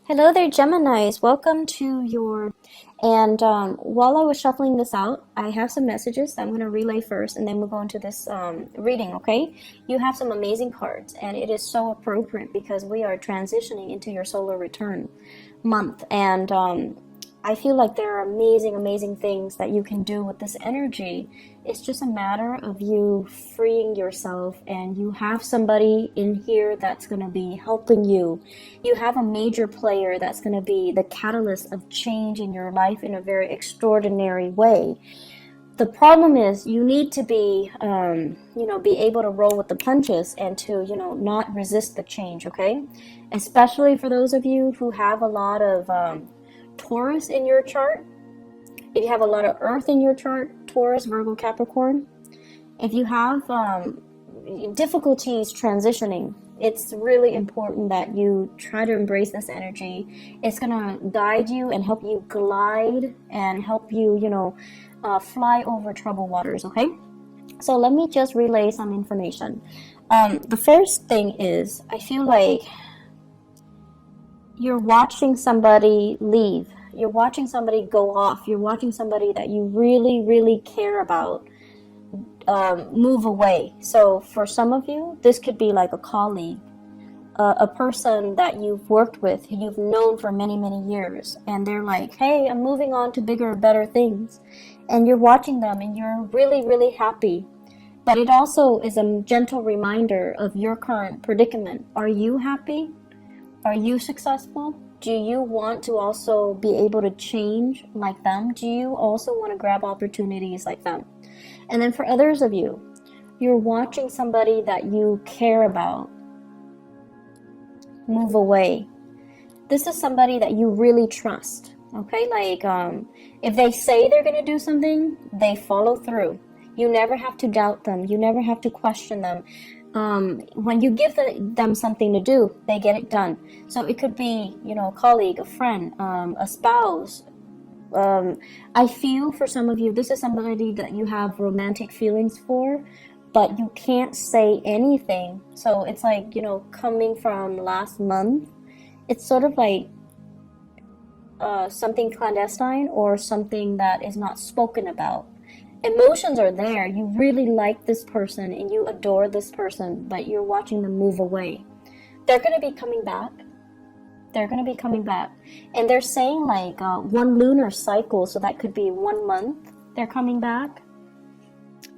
Hello there, Geminis. Welcome to your. While I was shuffling this out, I have some messages that I'm going to relay first, and then we'll go into this reading, okay? You have some amazing cards, and it is so appropriate because we are transitioning into your solar return month. I feel like there are amazing, amazing things that you can do with this energy. It's just a matter of you freeing yourself, and you have somebody in here that's going to be helping you. You have a major player that's going to be the catalyst of change in your life in a very extraordinary way. The problem is you need to be, be able to roll with the punches and to, not resist the change, okay? Especially for those of you who have a lot of Taurus in your chart. If you have a lot of Earth in your chart, Taurus, Virgo, Capricorn. If you have difficulties transitioning, it's really important that you try to embrace this energy. It's going to guide you and help you glide and help you, fly over troubled waters, okay? So let me just relay some information. The first thing is, I feel like you're watching somebody leave. You're watching somebody go off. You're watching somebody that you really, really care about move away. So for some of you, this could be like a colleague, a person that you've worked with, who you've known for many, many years. And they're like, hey, I'm moving on to bigger, better things. And you're watching them and you're really, really happy. But it also is a gentle reminder of your current predicament. Are you happy? Are you successful? Do you want to also be able to change like them? Do you also want to grab opportunities like them? And then for others of you, you're watching somebody that you care about move away. This is somebody that you really trust, okay? Like, if they say they're going to do something, they follow through. You never have to doubt them. You never have to question them. When you give them something to do, they get it done. So it could be, a colleague, a friend, a spouse. I feel for some of you, this is somebody that you have romantic feelings for, but you can't say anything. So it's like, coming from last month, it's sort of like something clandestine or something that is not spoken about. Emotions are there. You really like this person and you adore this person, but you're watching them move away. They're going to be coming back. They're going to be coming back. And they're saying like one lunar cycle, so that could be 1 month. They're coming back.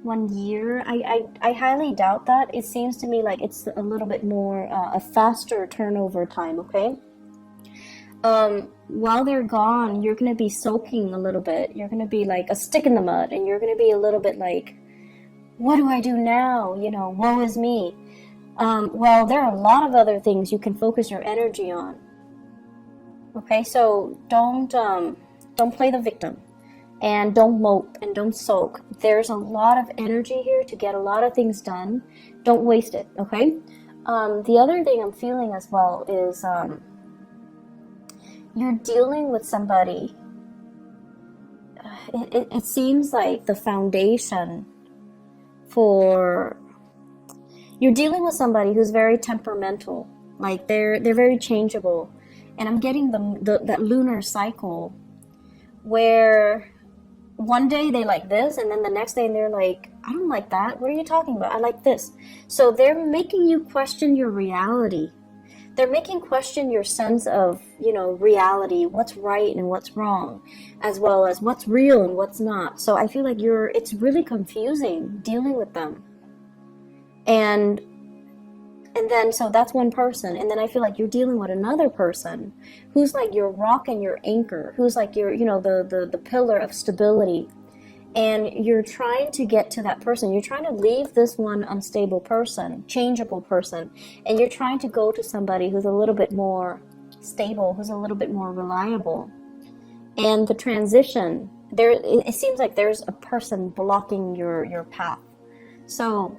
1 year. I highly doubt that. It seems to me like it's a little bit more a faster turnover time, okay? While they're gone, you're going to be soaking a little bit. You're going to be like a stick in the mud, and you're going to be a little bit like, what do I do now? Woe is me. Well, there are a lot of other things you can focus your energy on. Okay, so don't play the victim, and don't mope, and don't soak. There's a lot of energy here to get a lot of things done. Don't waste it, okay? The other thing I'm feeling as well is, you're dealing with somebody. It seems like the foundation for you're dealing with somebody who's very temperamental. Like they're very changeable, and I'm getting that lunar cycle where one day they like this, and then the next day they're like, I don't like that. What are you talking about? I like this. So they're making you question your reality. They're making question your sense of, reality, what's right and what's wrong, as well as what's real and what's not. So I feel like it's really confusing dealing with them. And then, so that's one person. And then I feel like you're dealing with another person who's like your rock and your anchor, who's like your, the pillar of stability. And you're trying to get to that person. You're trying to leave this one unstable person, changeable person, and you're trying to go to somebody who's a little bit more stable, who's a little bit more reliable. And the transition, it seems like there's a person blocking your path. So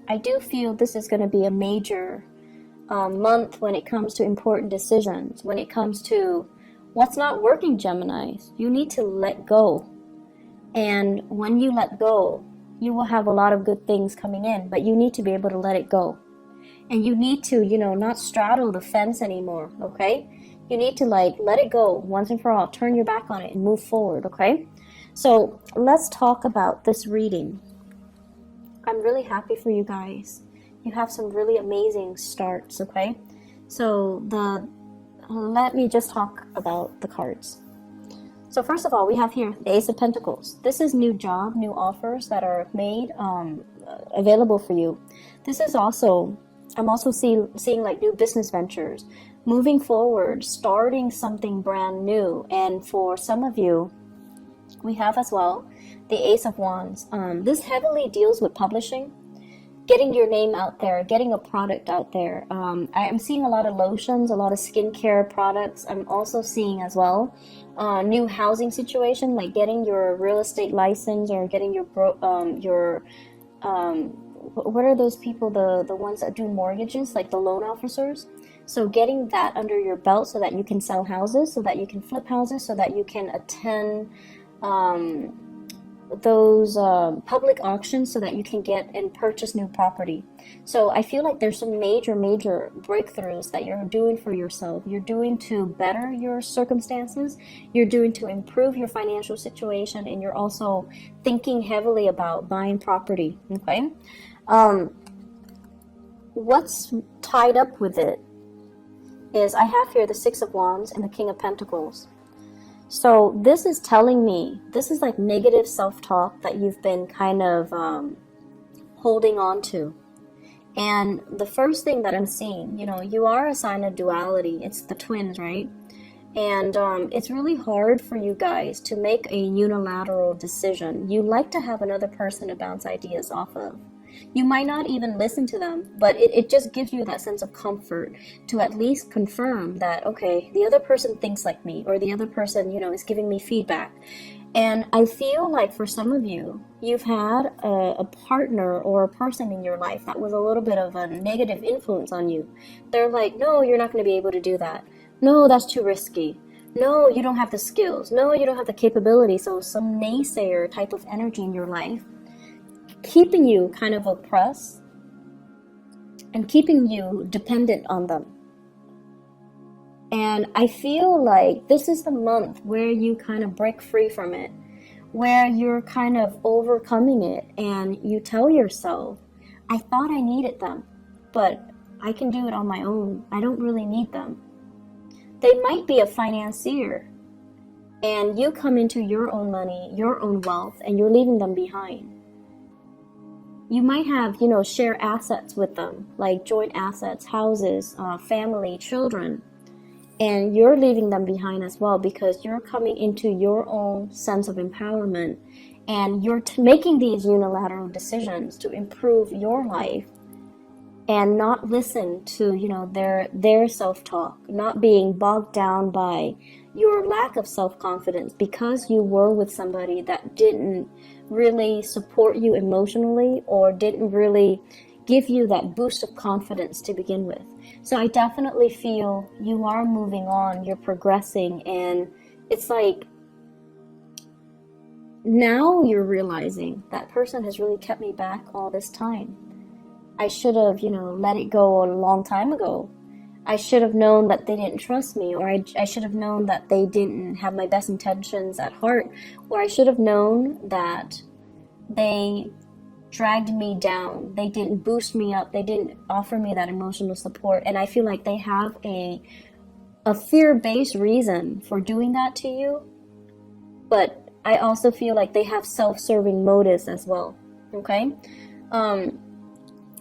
I do feel this is going to be a major month when it comes to important decisions, when it comes to what's not working, Geminis. You need to let go. And when you let go, you will have a lot of good things coming in, but you need to be able to let it go. And you need to, not straddle the fence anymore, okay? You need to like let it go once and for all, turn your back on it and move forward, okay? So let's talk about this reading. I'm really happy for you guys. You have some really amazing starts, okay? So let me just talk about the cards. So first of all, we have here the Ace of Pentacles. This is new job, new offers that are made available for you. This is also, I'm also seeing like new business ventures, moving forward, starting something brand new. And for some of you, we have as well the Ace of Wands. This heavily deals with publishing, getting your name out there, getting a product out there. I am seeing a lot of lotions, a lot of skincare products. I'm also seeing as well new housing situation, like getting your real estate license or getting your what are those people, the ones that do mortgages, like the loan officers. So getting that under your belt so that you can sell houses, so that you can flip houses, so that you can attend those public auctions, so that you can get and purchase new property. So I feel like there's some major breakthroughs that you're doing for yourself. You're doing to better your circumstances, you're doing to improve your financial situation, and you're also thinking heavily about buying property, okay? What's tied up with it is I have here the Six of Wands and the King of Pentacles. So this is telling me, this is like negative self-talk that you've been kind of holding on to. And the first thing that I'm seeing, you know, you are a sign of duality. It's the twins, right? And it's really hard for you guys to make a unilateral decision. You like to have another person to bounce ideas off of. You might not even listen to them, but it just gives you that sense of comfort to at least confirm that, okay, the other person thinks like me, or the other person, you know, is giving me feedback. And I feel like for some of you, you've had a partner or a person in your life that was a little bit of a negative influence on you. They're like, no, you're not going to be able to do that. No, that's too risky. No, you don't have the skills. No, you don't have the capability. So some naysayer type of energy in your life, keeping you kind of oppressed and keeping you dependent on them. And I feel like this is the month where you kind of break free from it, where you're kind of overcoming it, and you tell yourself, I thought I needed them, but I can do it on my own. I don't really need them. They might be a financier, and you come into your own money, your own wealth, and you're leaving them behind. You might have, you know, share assets with them, like joint assets, houses, family, children, and you're leaving them behind as well because you're coming into your own sense of empowerment, and you're making these unilateral decisions to improve your life and not listen to, you know, their self-talk, not being bogged down by your lack of self-confidence because you were with somebody that didn't really support you emotionally or didn't really give you that boost of confidence to begin with. So I definitely feel you are moving on, you're progressing, and it's like now you're realizing that person has really kept me back all this time. I should have, you know, let it go a long time ago. I should have known that they didn't trust me, or I should have known that they didn't have my best intentions at heart, or I should have known that they dragged me down. They didn't boost me up. They didn't offer me that emotional support. And I feel like they have a fear-based reason for doing that to you. But I also feel like they have self-serving motives as well. Okay?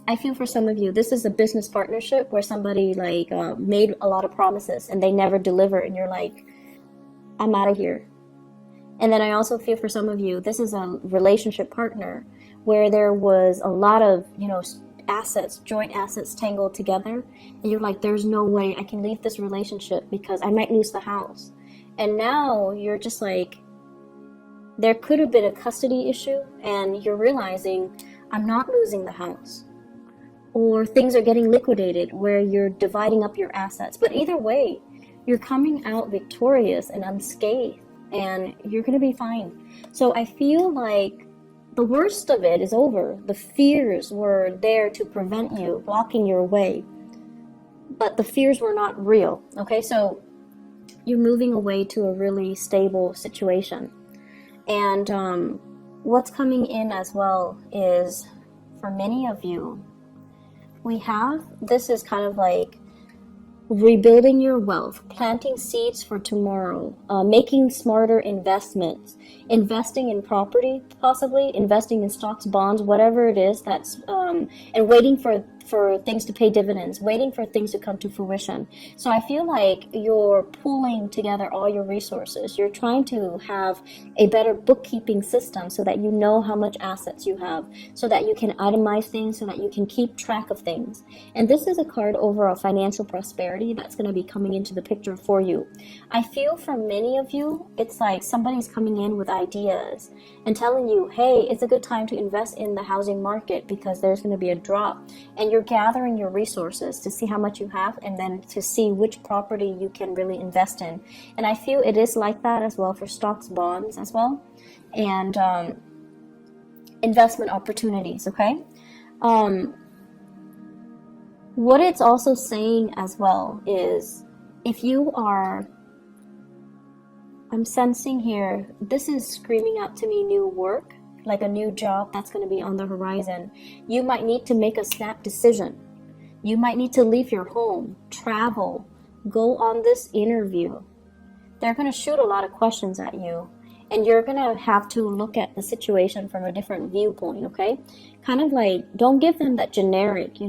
I feel for some of you, this is a business partnership where somebody like made a lot of promises and they never deliver, and you're like, I'm out of here. And then I also feel for some of you, this is a relationship partner where there was a lot of, you know, assets, joint assets tangled together, and you're like, there's no way I can leave this relationship because I might lose the house. And now you're just like, there could have been a custody issue, and you're realizing I'm not losing the house. Or things are getting liquidated where you're dividing up your assets. But either way, you're coming out victorious and unscathed, and you're going to be fine. So I feel like the worst of it is over. The fears were there to prevent you, blocking your way. But the fears were not real. Okay, so you're moving away to a really stable situation. And what's coming in as well is, for many of you, this is kind of like rebuilding your wealth, planting seeds for tomorrow, making smarter investments, investing in property, possibly investing in stocks, bonds, whatever it is that's, and waiting for things to pay dividends, waiting for things to come to fruition. So I feel like you're pulling together all your resources. You're trying to have a better bookkeeping system so that you know how much assets you have, so that you can itemize things, so that you can keep track of things. And this is a card over a financial prosperity that's going to be coming into the picture for you. I feel for many of you, it's like somebody's coming in with ideas and telling you, hey, it's a good time to invest in the housing market because there's going to be a drop. And you're gathering your resources to see how much you have and then to see which property you can really invest in. And I feel it is like that as well for stocks, bonds as well, and investment opportunities, okay? What it's also saying as well is, if you are, I'm sensing here, this is screaming out to me new work, like a new job that's going to be on the horizon. You might need to make a snap decision. You might need to leave your home, travel, go on this interview. They're going to shoot a lot of questions at you, and you're going to have to look at the situation from a different viewpoint, okay? Kind of like, don't give them that generic,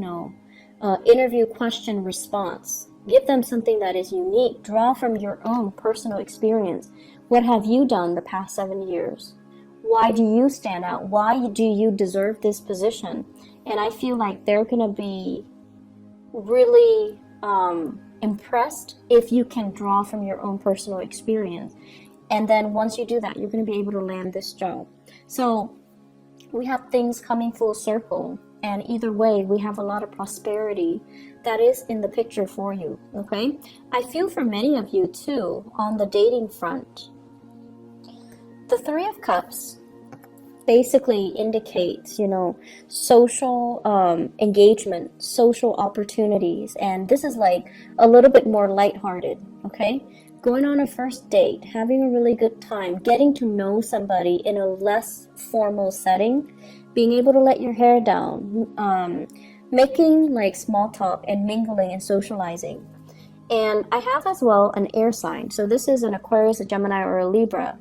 interview question response. Give them something that is unique. Draw from your own personal experience. What have you done the past 7 years? Why do you stand out? Why do you deserve this position? And I feel like they're going to be really impressed if you can draw from your own personal experience. And then once you do that, you're going to be able to land this job. So we have things coming full circle. And either way, we have a lot of prosperity that is in the picture for you, okay? I feel for many of you, too, on the dating front, the Three of Cups basically indicates, social engagement, social opportunities. And this is like a little bit more lighthearted, okay? Going on a first date, having a really good time, getting to know somebody in a less formal setting, being able to let your hair down, making like small talk and mingling and socializing. And I have as well an air sign. So this is an Aquarius, a Gemini, or a Libra.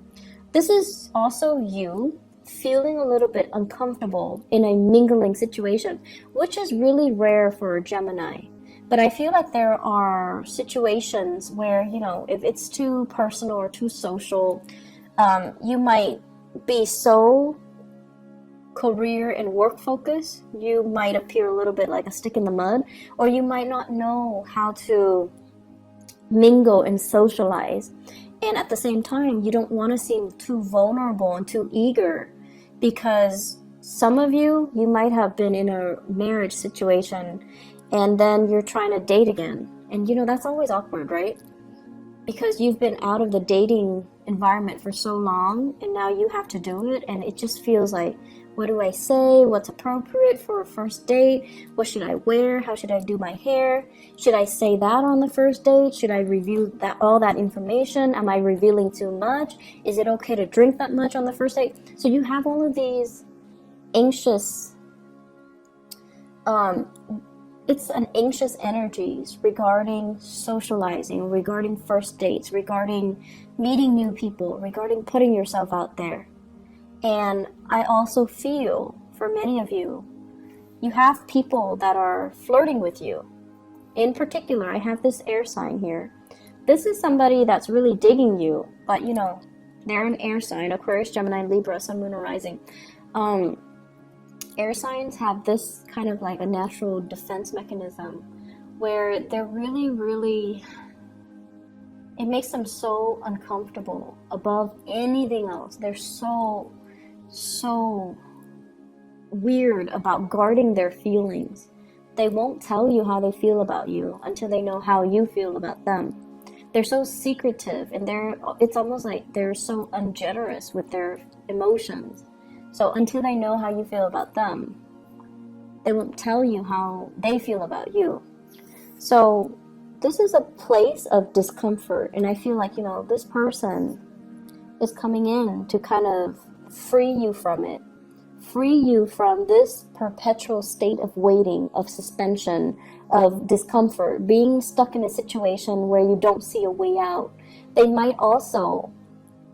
This is also you feeling a little bit uncomfortable in a mingling situation, which is really rare for a Gemini. But I feel like there are situations where, if it's too personal or too social, you might be so career and work focused, you might appear a little bit like a stick in the mud, or you might not know how to mingle and socialize. And at the same time, you don't want to seem too vulnerable and too eager, because some of you might have been in a marriage situation and then you're trying to date again. And that's always awkward, right? Because you've been out of the dating environment for so long and now you have to do it, and it just feels like, what do I say? What's appropriate for a first date? What should I wear? How should I do my hair? Should I say that on the first date? Should I review all that information? Am I revealing too much? Is it okay to drink that much on the first date? So you have all of these anxious, it's an anxious energies regarding socializing, regarding first dates, regarding meeting new people, regarding putting yourself out there. And I also feel, for many of you, you have people that are flirting with you. In particular, I have this air sign here. This is somebody that's really digging you, but they're an air sign, Aquarius, Gemini, Libra, Sun, Moon, or Rising. Air signs have this kind of like a natural defense mechanism where they're really, really, it makes them so uncomfortable above anything else. They're so weird about guarding their feelings. They won't tell you how they feel about you until they know how you feel about them. They're so secretive, and it's almost like they're so ungenerous with their emotions. So until they know how you feel about them, they won't tell you how they feel about you. So this is a place of discomfort, and I feel like, this person is coming in to kind of free you from it, free you from this perpetual state of waiting, of suspension, of discomfort, being stuck in a situation where you don't see a way out. They might also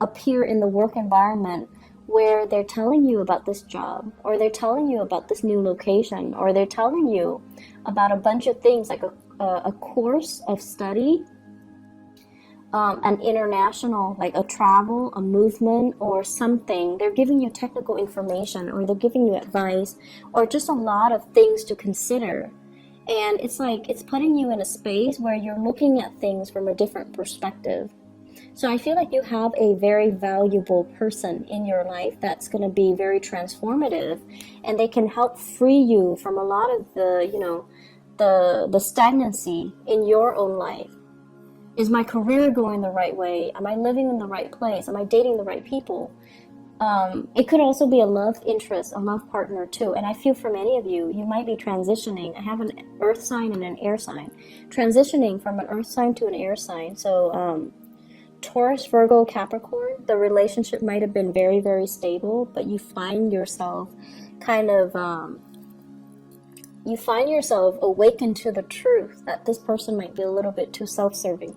appear in the work environment where they're telling you about this job, or they're telling you about this new location, or they're telling you about a bunch of things like a course of study, an international, like a travel, a movement, or something. They're giving you technical information, or they're giving you advice, or just a lot of things to consider. And it's like it's putting you in a space where you're looking at things from a different perspective. So I feel like you have a very valuable person in your life that's going to be very transformative, and they can help free you from a lot of the stagnancy in your own life. Is my career going the right way? Am I living in the right place? Am I dating the right people? It could also be a love interest, a love partner too. And I feel for many of you, you might be transitioning. I have an earth sign and an air sign. Transitioning from an earth sign to an air sign. So Taurus, Virgo, Capricorn, the relationship might have been very, very stable, but you find yourself kind of, awakened to the truth that this person might be a little bit too self-serving.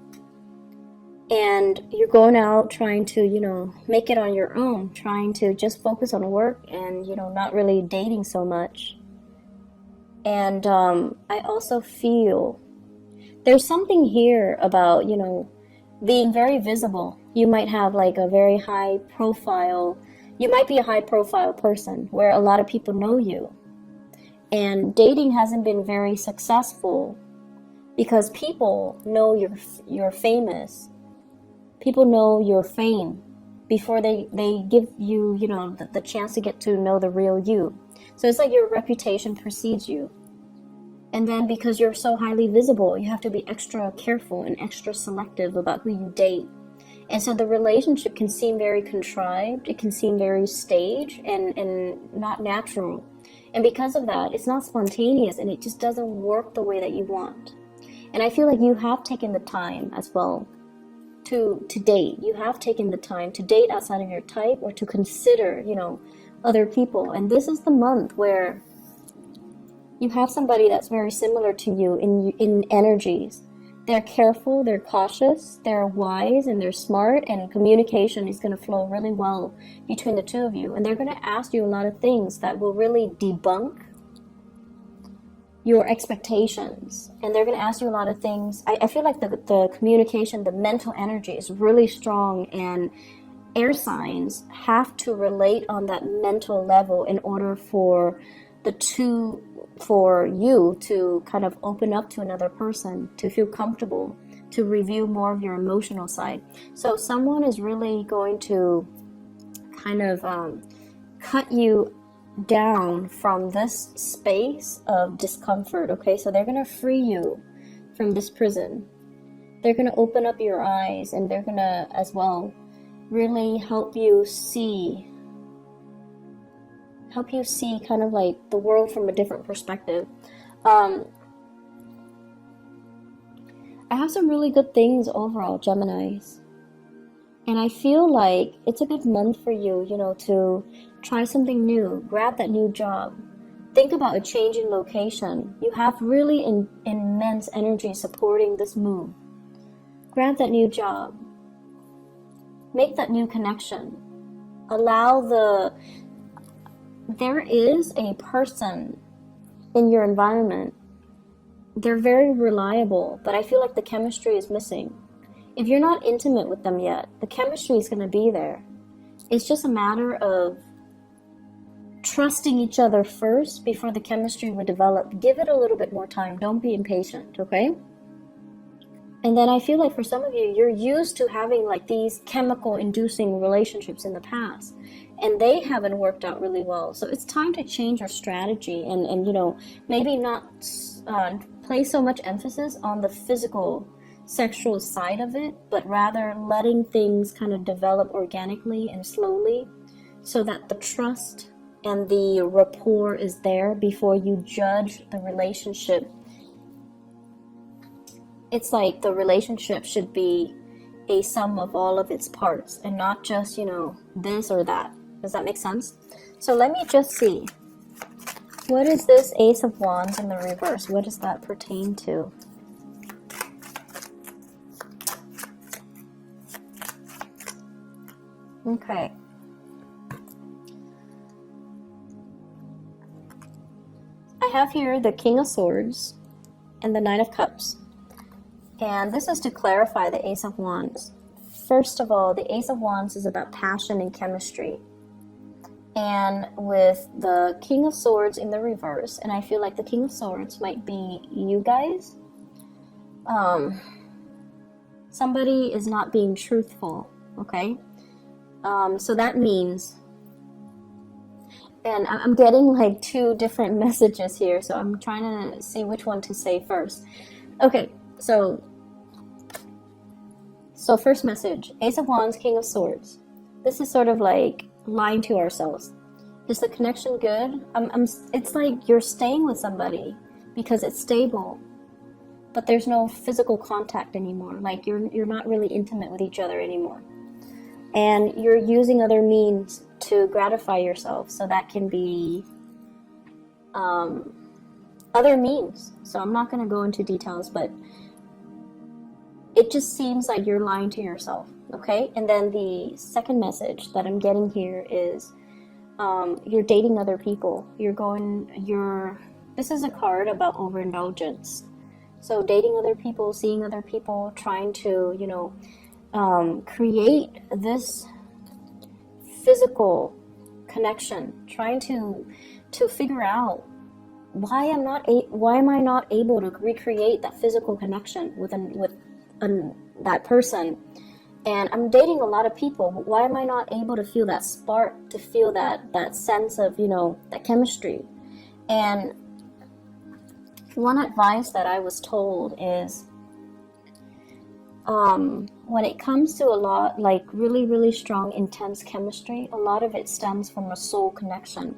And you're going out trying to, make it on your own, trying to just focus on work and, not really dating so much. And I also feel there's something here about, being very visible. You might have like a very high profile, you might be a high profile person where a lot of people know you. And dating hasn't been very successful because people know you're famous. People know your fame before they give you, the chance to get to know the real you. So it's like your reputation precedes you. And then because you're so highly visible, you have to be extra careful and extra selective about who you date. And so the relationship can seem very contrived. It can seem very staged and not natural. And because of that, it's not spontaneous, and it just doesn't work the way that you want. And I feel like you have taken the time as well to date. You have taken the time to date outside of your type, or to consider, other people. And this is the month where you have somebody that's very similar to you in energies. They're careful, they're cautious, they're wise, and they're smart, and communication is going to flow really well between the two of you. And they're going to ask you a lot of things that will really debunk your expectations. And they're going to ask you a lot of things. I feel like the communication, the mental energy is really strong, and air signs have to relate on that mental level in order for you to kind of open up to another person, to feel comfortable, to reveal more of your emotional side. So someone is really going to kind of cut you down from this space of discomfort, okay? So they're going to free you from this prison. They're going to open up your eyes, and they're going to as well really help you see kind of like the world from a different perspective. I have some really good things overall, Geminis. And I feel like it's a good month for you, to try something new, grab that new job, think about a change in location. You have really immense energy supporting this move. Grab that new job, make that new connection, there is a person in your environment. They're very reliable, but I feel like the chemistry is missing. If you're not intimate with them yet, the chemistry is going to be there. It's just a matter of trusting each other first before the chemistry would develop. Give it a little bit more time. Don't be impatient, okay? And then I feel like for some of you, you're used to having like these chemical inducing relationships in the past, and they haven't worked out really well. So it's time to change your strategy and maybe not place so much emphasis on the physical sexual side of it, but rather letting things kind of develop organically and slowly so that the trust and the rapport is there before you judge the relationship it's like the relationship should be a sum of all of its parts and not just, you know, this or that. Does that make sense? So let me just see. What is this Ace of Wands in the reverse? What does that pertain to? Okay. I have here the King of Swords and the Nine of Cups. And this is to clarify the Ace of Wands. First of all, the Ace of Wands is about passion and chemistry. And with the King of Swords in the reverse, and I feel like the King of Swords might be you guys. Somebody is not being truthful, okay? So that means, and I'm getting like two different messages here, so I'm trying to see which one to say first. Okay, so first message, Ace of Wands, King of Swords. This is sort of like lying to ourselves. Is the connection good? It's like you're staying with somebody because it's stable, but there's no physical contact anymore. Like you're not really intimate with each other anymore. And you're using other means to gratify yourself. So that can be other means. So I'm not going to go into details, but it just seems like you're lying to yourself, okay? And then the second message that I'm getting here is you're dating other people. This is a card about overindulgence. So dating other people, seeing other people, trying to, you know, create this physical connection, trying to figure out why am I not able to recreate that physical connection with that person. And I'm dating a lot of people, but why am I not able to feel that spark, to feel that sense of, you know, that chemistry? And one advice that I was told is when it comes to a lot, like really, really strong, intense chemistry, a lot of it stems from a soul connection.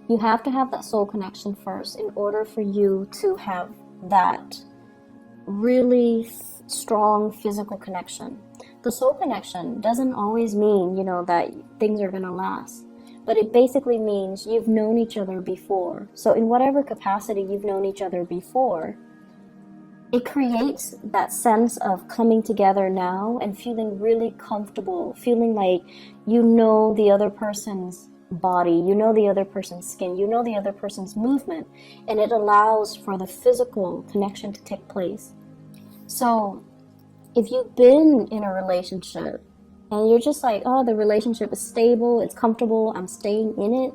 You have to have that soul connection first in order for you to have that really strong physical connection. The soul connection doesn't always mean, you know, that things are going to last, but it basically means you've known each other before. So in whatever capacity you've known each other before, it creates that sense of coming together now and feeling really comfortable, feeling like you know the other person's body, you know the other person's skin, you know the other person's movement, and it allows for the physical connection to take place. So if you've been in a relationship and you're just like, oh, the relationship is stable, it's comfortable, I'm staying in it,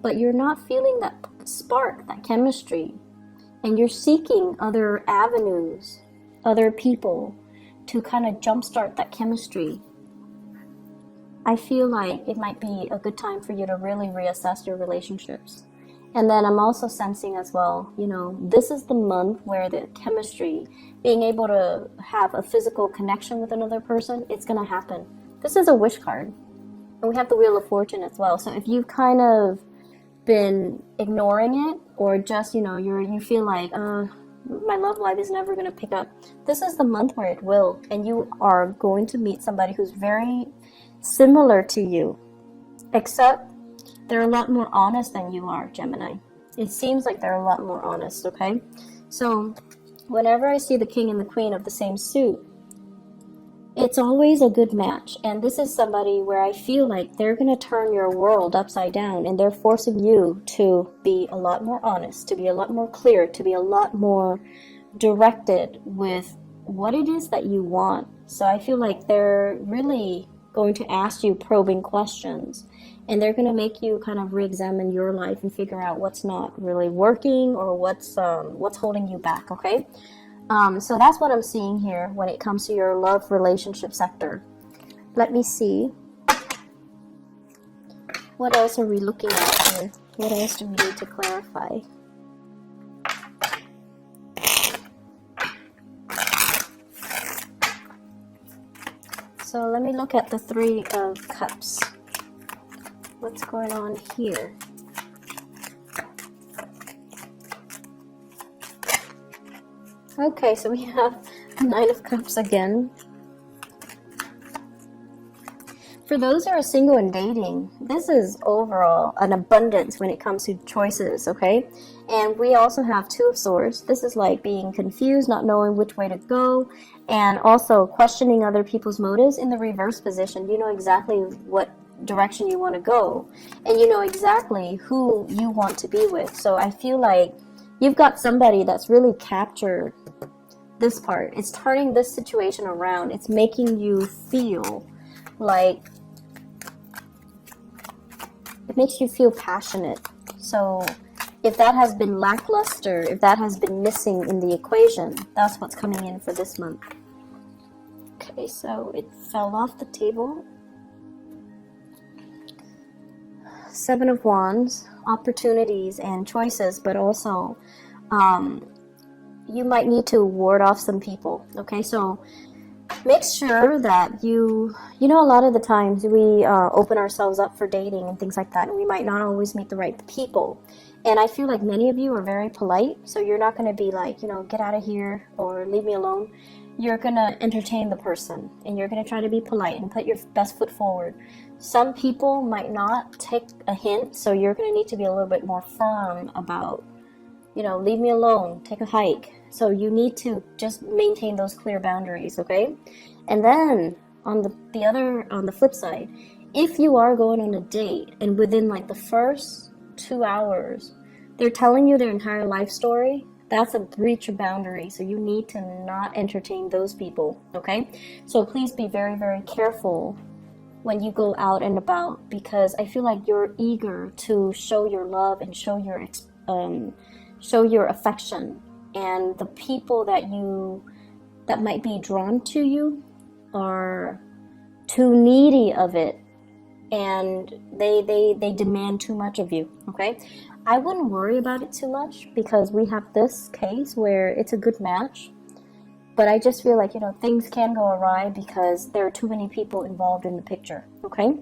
but you're not feeling that spark, that chemistry, and you're seeking other avenues, other people to kind of jumpstart that chemistry, I feel like it might be a good time for you to really reassess your relationships. And then I'm also sensing as well, you know, this is the month where the chemistry, being able to have a physical connection with another person, it's going to happen. This is a wish card. And we have the Wheel of Fortune as well. So if you've kind of been ignoring it, or just, you know, you feel like, my love life is never going to pick up, this is the month where it will. And you are going to meet somebody who's very similar to you, except they're a lot more honest than you are, Gemini. It seems like they're a lot more honest, okay? So whenever I see the King and the Queen of the same suit, it's always a good match. And this is somebody where I feel like they're going to turn your world upside down, and they're forcing you to be a lot more honest, to be a lot more clear, to be a lot more directed with what it is that you want. So I feel like they're really going to ask you probing questions, and they're going to make you kind of re-examine your life and figure out what's not really working or what's holding you back, okay? So that's what I'm seeing here when it comes to your love relationship sector. Let me see. What else are we looking at here? What else do we need to clarify? So let me look at the Three of Cups. What's going on here? Okay, so we have Nine of Cups again. For those who are single and dating, this is overall an abundance when it comes to choices, okay? And we also have Two of Swords. This is like being confused, not knowing which way to go, and also questioning other people's motives. In the reverse position, you know exactly what direction you want to go, and you know exactly who you want to be with. So I feel like you've got somebody that's really captured this part. It's turning this situation around. It's making you feel like, it makes you feel passionate. So if that has been lackluster, if that has been missing in the equation, that's what's coming in for this month. Okay, so it fell off the table. Seven of Wands, opportunities and choices, but also you might need to ward off some people. Okay, so make sure that you know, a lot of the times we open ourselves up for dating and things like that, and we might not always meet the right people. And I feel like many of you are very polite, so you're not going to be like, you know, get out of here or leave me alone. You're going to entertain the person, and you're going to try to be polite and put your best foot forward. Some people might not take a hint, so you're going to need to be a little bit more firm about, you know, leave me alone, take a hike. So you need to just maintain those clear boundaries, okay? And then on the flip side, if you are going on a date and within like the first 2 hours they're telling you their entire life story, that's a breach of boundary. So you need to not entertain those people, okay? So please be very, very careful when you go out and about, because I feel like you're eager to show your love and show your affection. And the people that might be drawn to you are too needy of it, and they demand too much of you, okay? I wouldn't worry about it too much, because we have this case where it's a good match, but I just feel like, you know, things can go awry because there are too many people involved in the picture, okay?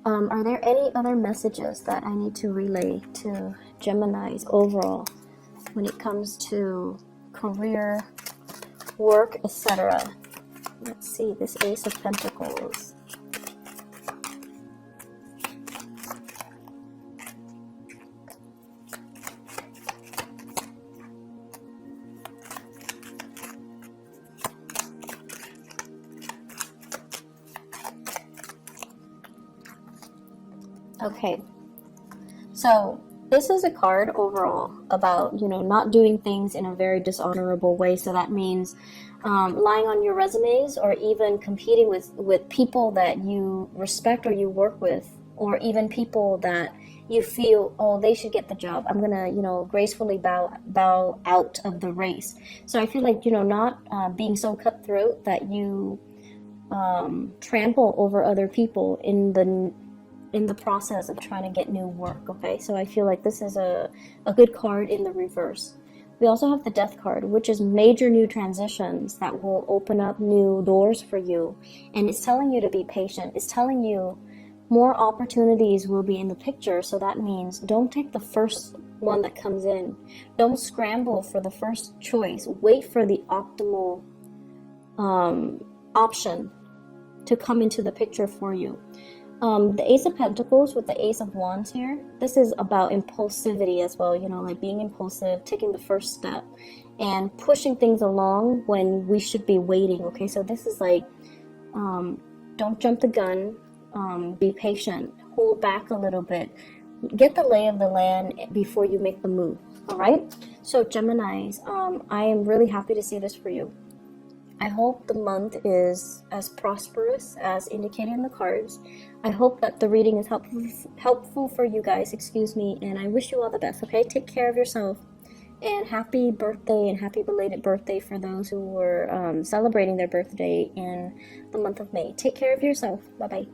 Are there any other messages that I need to relay to Geminis overall when it comes to career, work, etc.? Let's see, this Ace of Pentacles. Okay, so this is a card overall about, you know, not doing things in a very dishonorable way. So that means lying on your resumes, or even competing with people that you respect or you work with, or even people that you feel, oh, they should get the job. I'm gonna, you know, gracefully bow out of the race. So I feel like, you know, not being so cutthroat that you trample over other people in the process of trying to get new work, okay? So I feel like this is a good card in the reverse. We also have the Death card, which is major new transitions that will open up new doors for you. And it's telling you to be patient. It's telling you more opportunities will be in the picture. So that means don't take the first one that comes in. Don't scramble for the first choice. Wait for the optimal option to come into the picture for you. The Ace of Pentacles with the Ace of Wands here, this is about impulsivity as well, you know, like being impulsive, taking the first step, and pushing things along when we should be waiting, okay? So this is like, don't jump the gun, be patient, hold back a little bit, get the lay of the land before you make the move, all right? So Geminis, I am really happy to see this for you. I hope the month is as prosperous as indicated in the cards. I hope that the reading is helpful for you guys, and I wish you all the best, okay? Take care of yourself, and happy birthday and happy belated birthday for those who were celebrating their birthday in the month of May. Take care of yourself. Bye-bye.